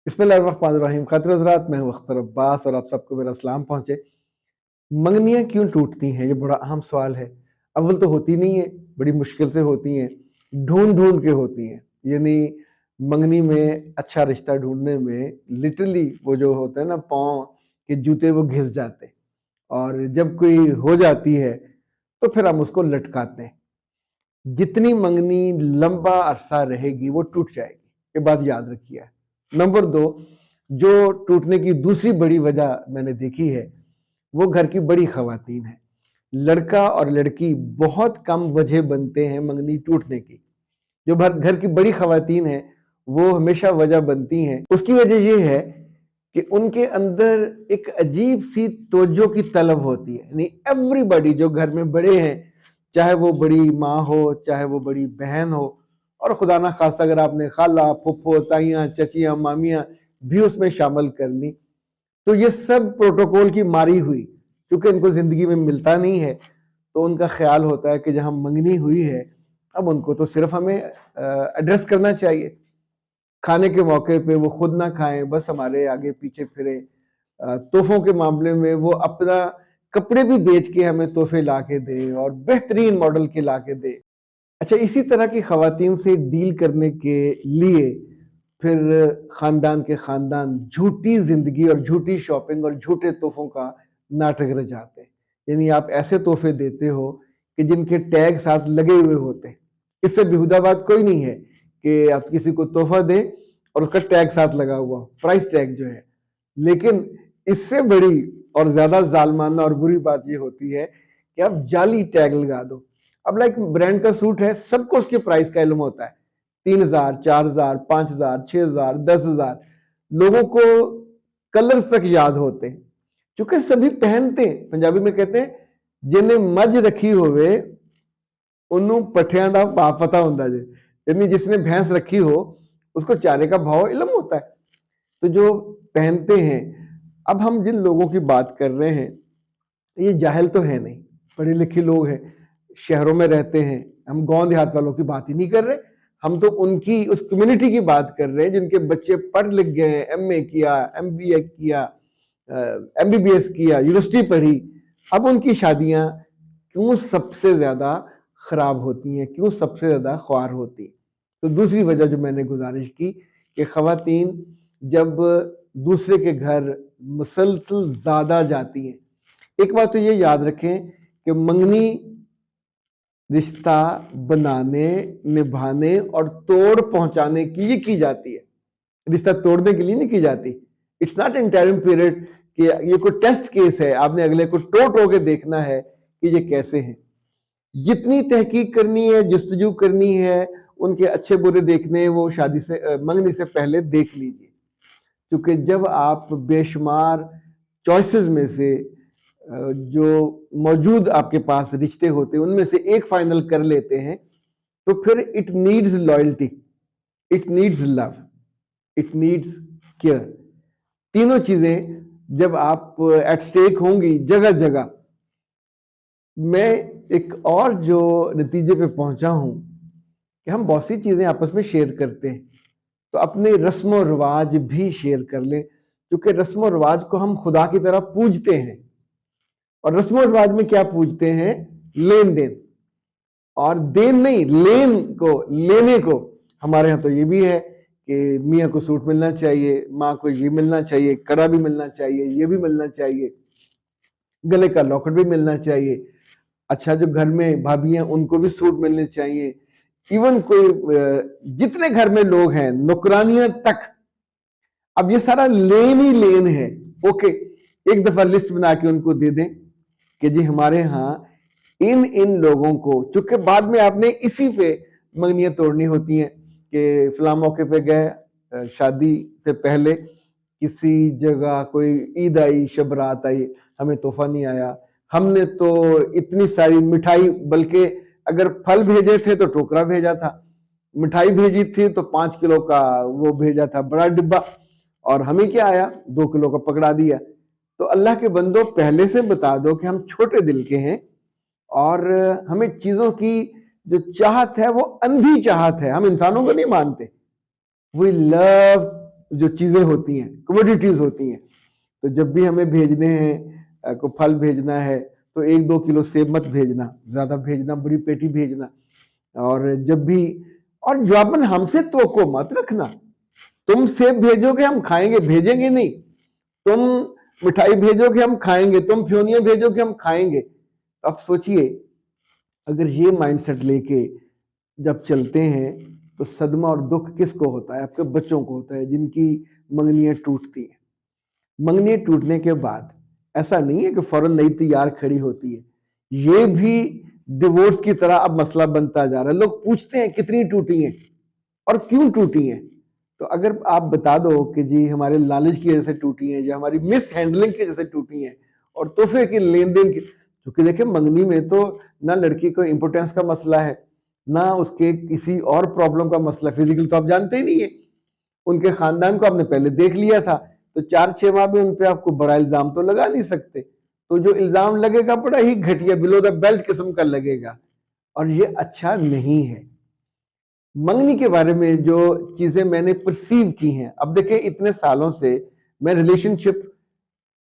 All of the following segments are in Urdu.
بسم اللہ الرحمن الرحیم. خاطر حضرات، میں ہوں اختر عباس اور آپ سب کو میرا سلام پہنچے. منگنیاں کیوں ٹوٹتی ہیں؟ یہ بڑا اہم سوال ہے. اول تو ہوتی نہیں ہے، بڑی مشکل سے ہوتی ہیں، ڈھونڈ ڈھونڈ کے ہوتی ہیں. یعنی منگنی میں اچھا رشتہ ڈھونڈنے میں لٹرلی وہ جو ہوتا ہے نا پاؤں کے جوتے، وہ گھس جاتے ہیں. اور جب کوئی ہو جاتی ہے تو پھر ہم اس کو لٹکاتے ہیں. جتنی منگنی لمبا عرصہ رہے گی وہ ٹوٹ جائے گی، یہ بات یاد رکھیے. نمبر 2، جو ٹوٹنے کی دوسری بڑی وجہ میں نے دیکھی ہے وہ گھر کی بڑی خواتین ہیں. لڑکا اور لڑکی بہت کم وجہ بنتے ہیں منگنی ٹوٹنے کی. جو گھر کی بڑی خواتین ہیں وہ ہمیشہ وجہ بنتی ہیں. اس کی وجہ یہ ہے کہ ان کے اندر ایک عجیب سی توجہ کی طلب ہوتی ہے. یعنی ایوری باڈی جو گھر میں بڑے ہیں، چاہے وہ بڑی ماں ہو، چاہے وہ بڑی بہن ہو، اور خدا نہ خواستہ اگر آپ نے خالہ، پھپھو، تائیاں، چچیاں، مامیاں بھی اس میں شامل کر لی، تو یہ سب پروٹوکول کی ماری ہوئی. کیونکہ ان کو زندگی میں ملتا نہیں ہے تو ان کا خیال ہوتا ہے کہ جہاں منگنی ہوئی ہے اب ان کو تو صرف ہمیں ایڈریس کرنا چاہیے. کھانے کے موقع پہ وہ خود نہ کھائیں، بس ہمارے آگے پیچھے پھریں. تحفوں کے معاملے میں وہ اپنا کپڑے بھی بیچ کے ہمیں تحفے لا کے دیں اور بہترین ماڈل کے لا کے دیں. اچھا، اسی طرح کی خواتین سے ڈیل کرنے کے لیے پھر خاندان کے خاندان جھوٹی زندگی اور جھوٹی شاپنگ اور جھوٹے تحفوں کا ناٹک رچاتے ہیں. یعنی آپ ایسے تحفے دیتے ہو کہ جن کے ٹیگ ساتھ لگے ہوئے ہوتے ہیں. اس سے بےہودہ بات کوئی نہیں ہے کہ آپ کسی کو تحفہ دیں اور اس کا ٹیگ ساتھ لگا ہوا، پرائس ٹیگ جو ہے. لیکن اس سے بڑی اور زیادہ ظالمانہ اور بری بات یہ ہوتی ہے کہ آپ جعلی ٹیگ لگا دو. اب لائک برانڈ کا سوٹ ہے، سب کو اس کے پرائس کا علم ہوتا ہے. 3000، 4000، 5000، 6000، 10,000. لوگوں کو کلرز تک یاد ہوتے ہیں کیونکہ سبھی پہنتے ہیں. پنجابی میں کہتے ہیں جنہیں مجھ رکھی ہوئے انہوں پٹھیاں دا پا پتا ہوندا جے. یعنی جس نے بھینس رکھی ہو اس کو چارے کا بھاؤ علم ہوتا ہے. تو جو پہنتے ہیں، اب ہم جن لوگوں کی بات کر رہے ہیں یہ جاہل تو ہے نہیں، پڑھے لکھے لوگ ہیں، شہروں میں رہتے ہیں. ہم گاؤں دیہات والوں کی بات ہی نہیں کر رہے، ہم تو ان کی اس کمیونٹی کی بات کر رہے ہیں جن کے بچے پڑھ لکھ گئے ہیں، ایم اے کیا، ایم بی اے کیا، ایم بی بی ایس کیا، یونیورسٹی پڑھی. اب ان کی شادیاں کیوں سب سے زیادہ خراب ہوتی ہیں، کیوں سب سے زیادہ خوار ہوتی ہیں؟ تو دوسری وجہ جو میں نے گزارش کی کہ خواتین جب دوسرے کے گھر مسلسل زیادہ جاتی ہیں. ایک بات تو یہ یاد رکھیں کہ منگنی رشتہ بنانے، نبھانے اور توڑ پہنچانے کے لیے کی جاتی ہے، رشتہ توڑنے کے لیے نہیں کی جاتی. اٹس ناٹ انٹرم پیریڈ کہ یہ کوئی ٹیسٹ کیس ہے، آپ نے اگلے کو ٹو کے دیکھنا ہے کہ یہ کیسے ہیں. جتنی تحقیق کرنی ہے، جستجو کرنی ہے، ان کے اچھے برے دیکھنے، وہ شادی سے منگنی سے پہلے دیکھ لیجیے. کیونکہ جب آپ بے شمار چوائسز میں سے جو موجود آپ کے پاس رشتے ہوتے ہیں ان میں سے ایک فائنل کر لیتے ہیں تو پھر it needs loyalty, it needs love, it needs care. تینوں چیزیں جب آپ ایٹ سٹیک ہوں گی جگہ جگہ. میں ایک اور جو نتیجے پہ پہنچا ہوں کہ ہم بہت سی چیزیں آپس میں شیئر کرتے ہیں تو اپنے رسم و رواج بھی شیئر کر لیں، کیونکہ رسم و رواج کو ہم خدا کی طرح پوجتے ہیں. اور رسم و رواج میں کیا پوجتے ہیں؟ لین دین. اور دین نہیں، لین کو، لینے کو. ہمارے ہاں تو یہ بھی ہے کہ میاں کو سوٹ ملنا چاہیے، ماں کو یہ ملنا چاہیے، کڑا بھی ملنا چاہیے، یہ بھی ملنا چاہیے، گلے کا لاکٹ بھی ملنا چاہیے. اچھا، جو گھر میں بھابیاں ان کو بھی سوٹ ملنے چاہیے. ایون کوئی جتنے گھر میں لوگ ہیں، نوکرانیاں تک. اب یہ سارا لین ہی لین ہے. اوکے، ایک دفعہ لسٹ بنا کے ان کو دے دیں کہ جی ہمارے ہاں ان لوگوں کو، چونکہ بعد میں آپ نے اسی پہ منگنیاں توڑنی ہوتی ہیں کہ فلاں موقع پہ گئے، شادی سے پہلے کسی جگہ کوئی عید آئی، شب رات آئی، ہمیں تحفہ نہیں آیا، ہم نے تو اتنی ساری مٹھائی، بلکہ اگر پھل بھیجے تھے تو ٹوکرا بھیجا تھا، مٹھائی بھیجی تھی تو 5 کلو کا وہ بھیجا تھا بڑا ڈبہ، اور ہمیں کیا آیا؟ 2 کلو کا پکڑا دیا. تو اللہ کے بندوں پہلے سے بتا دو کہ ہم چھوٹے دل کے ہیں اور ہمیں چیزوں کی جو چاہت ہے وہ اندھی چاہت ہے. ہم انسانوں کو نہیں مانتے. We love جو چیزیں ہوتی ہیں، کموڈیٹیز ہوتی ہیں. تو جب بھی ہمیں بھیجنے ہیں، کوئی پھل بھیجنا ہے تو 1-2 کلو سیب مت بھیجنا، زیادہ بھیجنا، بڑی پیٹی بھیجنا. اور جب بھی، اور جواباً ہم سے توقع مت رکھنا. تم سیب بھیجو گے ہم کھائیں گے، بھیجیں گے نہیں. تم مٹھائی بھیجو گے ہم کھائیں گے، تم پھیونیاں بھیجو گے ہم کھائیں گے. اب سوچئے اگر یہ مائنڈ سیٹ لے کے جب چلتے ہیں تو صدمہ اور دکھ کس کو ہوتا ہے؟ آپ کے بچوں کو ہوتا ہے جن کی منگنیاں ٹوٹتی ہیں. منگنیاں ٹوٹنے کے بعد ایسا نہیں ہے کہ فوراً نئی تیار کھڑی ہوتی ہے. یہ بھی ڈیورس کی طرح اب مسئلہ بنتا جا رہا ہے. لوگ پوچھتے ہیں کتنی ٹوٹی ہیں اور کیوں ٹوٹی ہیں. تو اگر آپ بتا دو کہ جی ہمارے لالچ کی وجہ سے ٹوٹی ہیں یا ہماری مس ہینڈلنگ کی وجہ سے ٹوٹی ہیں اور تحفے کی لین دین کی، کیونکہ دیکھیں منگنی میں تو نہ لڑکی کو امپورٹنس کا مسئلہ ہے، نہ اس کے کسی اور پرابلم کا مسئلہ. فزیکل تو آپ جانتے ہی نہیں ہے، ان کے خاندان کو آپ نے پہلے دیکھ لیا تھا، تو 4-6 ماہ میں ان پہ آپ کو بڑا الزام تو لگا نہیں سکتے. تو جو الزام لگے گا بڑا ہی گھٹیا، بلو دا بیلٹ قسم کا لگے گا، اور یہ اچھا نہیں ہے. منگنی کے بارے میں جو چیزیں میں نے پرسیو کی ہیں، اب دیکھیں اتنے سالوں سے میں ریلیشن شپ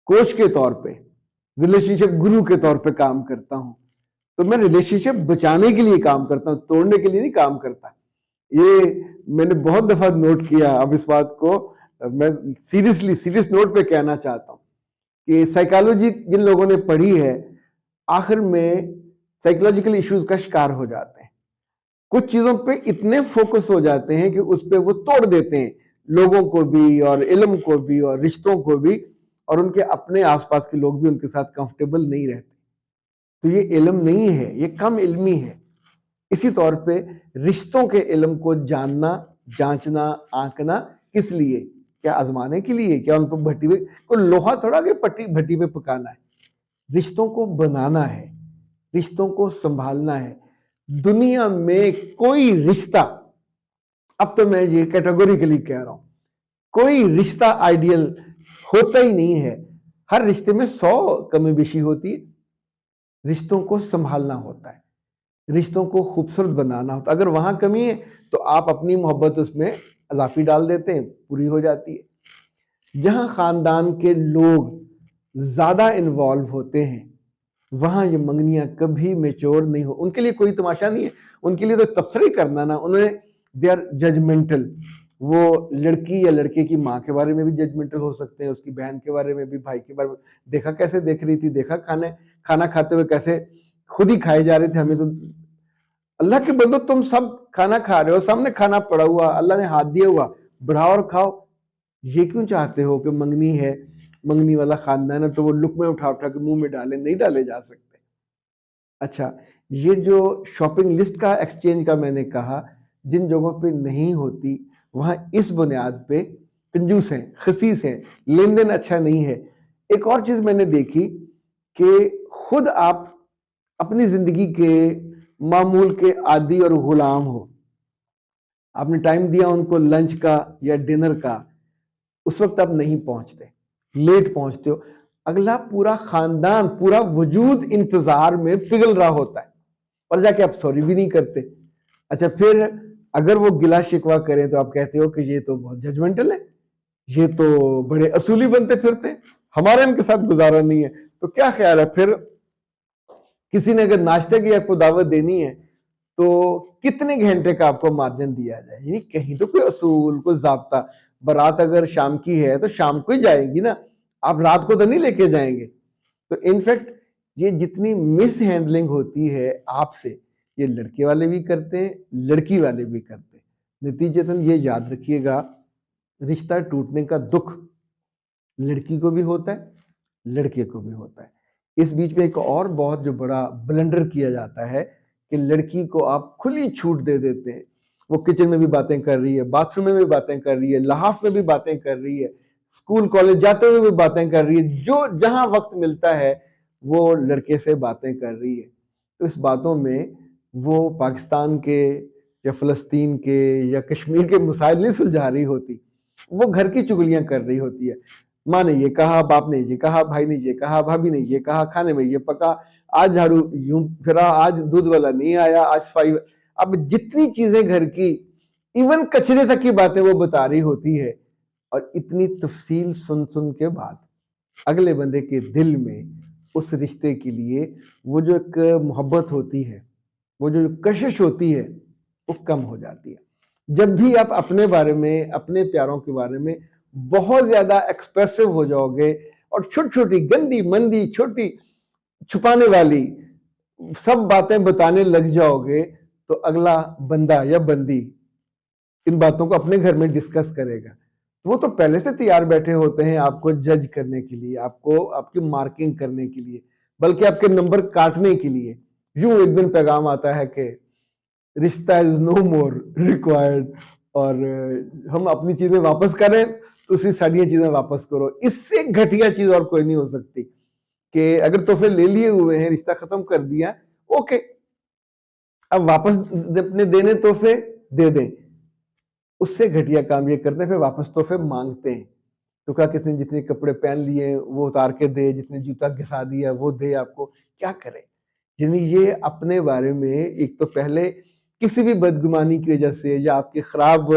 کوچ کے طور پہ، ریلیشن شپ گرو کے طور پہ کام کرتا ہوں. تو میں ریلیشن شپ بچانے کے لیے کام کرتا ہوں، توڑنے کے لیے نہیں کام کرتا. یہ میں نے بہت دفعہ نوٹ کیا. اب اس بات کو میں سیریس نوٹ پہ کہنا چاہتا ہوں کہ سائیکالوجی جن لوگوں نے پڑھی ہے آخر میں سائیکولوجیکل ایشوز کا شکار ہو جاتے ہیں. کچھ چیزوں پہ اتنے فوکس ہو جاتے ہیں کہ اس پہ وہ توڑ دیتے ہیں لوگوں کو بھی اور علم کو بھی اور رشتوں کو بھی، اور ان کے اپنے آس پاس کے لوگ بھی ان کے ساتھ کمفرٹیبل نہیں رہتے. تو یہ علم نہیں ہے، یہ کم علمی ہے. اسی طور پہ رشتوں کے علم کو جاننا، جانچنا، آنکنا کس لیے؟ کیا آزمانے کے لیے؟ کیا ان پر بھٹی ہوئی کوئی لوہا تھوڑا کہ بھٹی پہ پکانا ہے. رشتوں کو بنانا ہے، رشتوں کو سنبھالنا ہے. دنیا میں کوئی رشتہ، اب تو میں یہ کیٹیگوریکلی کہہ رہا ہوں، کوئی رشتہ آئیڈیل ہوتا ہی نہیں ہے. ہر رشتے میں 100 کمی بیشی ہوتی ہے. رشتوں کو سنبھالنا ہوتا ہے، رشتوں کو خوبصورت بنانا ہوتا ہے. اگر وہاں کمی ہے تو آپ اپنی محبت اس میں اضافی ڈال دیتے ہیں، پوری ہو جاتی ہے. جہاں خاندان کے لوگ زیادہ انوالو ہوتے ہیں وہاں یہ منگنیاں کبھی میچور نہیں ہو. ان کے لیے کوئی تماشا نہیں ہے، ان کے لیے تو تبصرہ ہی کرنا نا. انہیں دے آر ججمنٹل. وہ لڑکی یا لڑکے کی ماں کے بارے میں بھی ججمنٹل ہو سکتے ہیں، اس کی بہن کے بارے میں بھی، بھائی کے بارے میں. دیکھا کیسے دیکھ رہی تھی، دیکھا کھانا کھاتے ہوئے کیسے خود ہی کھائے جا رہے تھے. ہمیں تو اللہ کے بندو تم سب کھانا کھا رہے ہو، سامنے کھانا پڑا ہوا، اللہ نے ہاتھ دیا ہوا، بڑھاؤ اور کھاؤ. یہ کیوں چاہتے ہو کہ منگنی ہے، منگنی والا خاندان ہے تو وہ لقمے اٹھا کے منہ میں ڈالے؟ نہیں ڈالے جا سکتے. اچھا، یہ جو شاپنگ لسٹ کا ایکسچینج کا میں نے کہا، جن جگہوں پہ نہیں ہوتی وہاں اس بنیاد پہ کنجوس ہیں، خسیس ہیں، لین دین اچھا نہیں ہے. ایک اور چیز میں نے دیکھی کہ خود آپ اپنی زندگی کے معمول کے عادی اور غلام ہو. آپ نے ٹائم دیا ان کو لنچ کا یا ڈنر کا، اس وقت آپ نہیں پہنچتے، لیٹ پہنچتے ہو. اگلا پورا خاندان، پورا وجود انتظار میں پگھل رہا ہوتا ہے اور جا کے آپ سوری بھی نہیں کرتے. اچھا، پھر اگر وہ گلا شکوا کریں تو آپ کہتے ہو کہ یہ تو بہت ججمنٹل ہے، یہ تو بڑے اصولی بنتے پھرتے ہیں، ہمارا ان کے ساتھ گزارا نہیں ہے. تو کیا خیال ہے پھر کسی نے اگر ناشتے کی آپ کو دعوت دینی ہے تو کتنے گھنٹے کا آپ کو مارجن دیا جائے؟ یعنی کہیں تو کوئی اصول، کوئی ضابطہ. بارات اگر شام کی ہے تو شام کو ہی جائے گی نا، آپ رات کو تو نہیں لے کے جائیں گے. تو انفیکٹ یہ جتنی مس ہینڈلنگ ہوتی ہے آپ سے، یہ لڑکے والے بھی کرتے ہیں، لڑکی والے بھی کرتے ہیں. نتیجتاً یہ یاد رکھیے گا، رشتہ ٹوٹنے کا دکھ لڑکی کو بھی ہوتا ہے، لڑکے کو بھی ہوتا ہے. اس بیچ میں ایک اور بہت جو بڑا بلنڈر کیا جاتا ہے کہ لڑکی کو آپ کھلی چھوٹ دے دیتے ہیں. وہ کچن میں بھی باتیں کر رہی ہے، باتھ روم میں بھی باتیں کر رہی ہے، لحاف میں بھی باتیں کر رہی ہے، اسکول کالج جاتے ہوئے بھی باتیں کر رہی ہے، جو جہاں وقت ملتا ہے وہ لڑکے سے باتیں کر رہی ہے. تو اس باتوں میں وہ پاکستان کے یا فلسطین کے یا کشمیر کے مسائل نہیں سلجھا رہی ہوتی، وہ گھر کی چگلیاں کر رہی ہوتی ہے. ماں نے یہ کہا، باپ نے یہ کہا، بھائی نے یہ کہا، بھابھی نے یہ کہا، کھانے میں یہ پکا، آج جھاڑو یوں پھرا، آج دودھ والا نہیں آیا، آج صفائی. اب جتنی چیزیں گھر کی، ایون کچرے تک کی باتیں وہ بتا رہی ہوتی ہے. اور اتنی تفصیل سن کے بعد اگلے بندے کے دل میں اس رشتے کے لیے وہ جو ایک محبت ہوتی ہے، وہ جو کشش ہوتی ہے، وہ کم ہو جاتی ہے۔ جب بھی آپ اپنے بارے میں، اپنے پیاروں کے بارے میں بہت زیادہ ایکسپریسو ہو جاؤ گے اور چھوٹی چھوٹی گندی مندی چھوٹی چھپانے والی سب باتیں بتانے لگ جاؤ گے تو اگلا بندہ یا بندی ان باتوں کو اپنے گھر میں ڈسکس کرے گا۔ وہ تو پہلے سے تیار بیٹھے ہوتے ہیں آپ کو جج کرنے کے لیے، آپ کو آپ کی مارکنگ کرنے کے لیے، بلکہ آپ کے نمبر کاٹنے کے لیے۔ یوں ایک دن پیغام آتا ہے کہ رشتہ از نو مور ریکوائرڈ، اور ہم اپنی چیزیں واپس کریں تو اسی ساڑیاں چیزیں واپس کرو۔ اس سے گھٹیا چیز اور کوئی نہیں ہو سکتی کہ اگر تحفے لے لیے ہوئے ہیں، رشتہ ختم کر دیا، اوکے اب واپس اپنے دینے تحفے دے دیں۔ اس سے گھٹیا کام یہ کرتے ہیں پھر واپس تحفے مانگتے ہیں، تو کہا کسی نے جتنے کپڑے پہن لیے وہ اتار کے دے، جتنے جوتا گھسا دیا وہ دے آپ کو، کیا کرے؟ یعنی یہ اپنے بارے میں ایک تو پہلے کسی بھی بدگمانی کی وجہ سے یا آپ کی خراب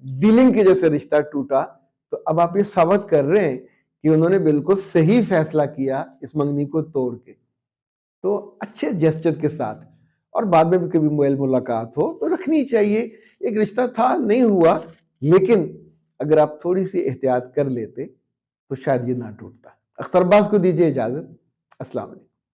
ڈیلنگ کی وجہ سے رشتہ ٹوٹا، تو اب آپ یہ ثابت کر رہے ہیں کہ انہوں نے بالکل صحیح فیصلہ کیا اس منگنی کو توڑ کے۔ تو اچھے جیسچر کے ساتھ اور بعد میں بھی کبھی میل ملاقات ہو تو رکھنی چاہیے۔ ایک رشتہ تھا، نہیں ہوا، لیکن اگر آپ تھوڑی سی احتیاط کر لیتے تو شاید یہ نہ ٹوٹتا۔ اختر عباس کو دیجیے اجازت۔ السلام علیکم۔